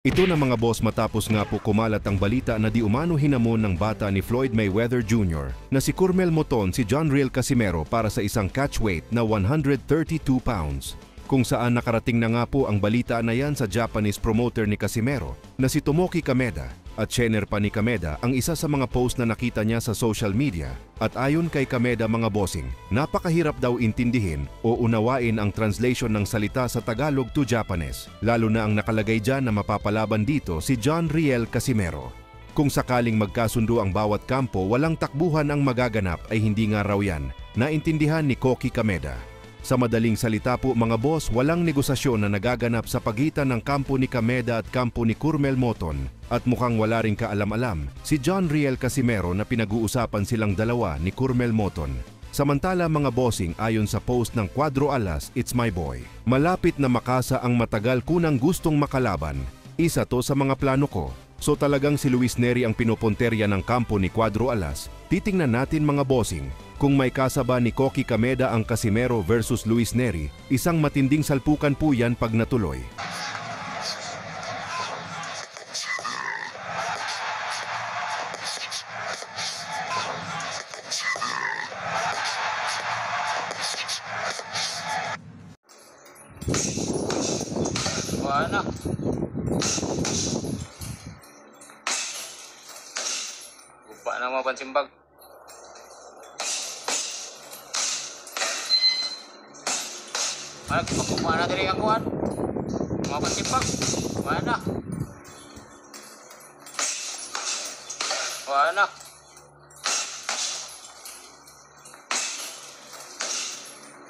Ito na mga boss matapos nga po kumalat ang balita na di umano hinamon ng bata ni Floyd Mayweather Jr. na si Curmel Moton si John Riel Casimero para sa isang catchweight na 132 pounds. Kung saan nakarating na nga po ang balita na yan sa Japanese promoter ni Casimero na si Tomoki Kameda at trainer pa ni Kameda ang isa sa mga post na nakita niya sa social media. At ayon kay Kameda mga bossing, napakahirap daw intindihin o unawain ang translation ng salita sa Tagalog to Japanese, lalo na ang nakalagay dyan na mapapalaban dito si John Riel Casimero. Kung sakaling magkasundo ang bawat kampo, walang takbuhan ang magaganap ay hindi nga raw yan naintindihan ni Koki Kameda. Sa madaling salita po mga boss, walang negosasyon na nagaganap sa pagitan ng kampo ni Kameda at kampo ni Curmel Moton at mukhang wala ring kaalam-alam si John Riel Casimero na pinag-uusapan silang dalawa ni Curmel Moton. Samantala mga bossing, ayon sa post ng Cuadro Alas, It's My Boy, malapit na makasa ang matagal ko nang gustong makalaban. Isa to sa mga plano ko. So talagang si Luis Neri ang pinoponterya ng kampo ni Cuadro Alas. Titingnan natin mga bossing kung may kasaba ni Koki Kameda ang Casimero versus Luis Neri. Isang matinding salpukan po yan pag natuloy. Wala. Lupa na mga pansimbag. Ay, pagkukuha na dali ang kuhan. Mga pansimbag. Wala na. Wala na.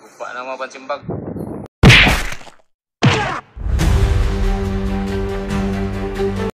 Lupa na mga pansimbag.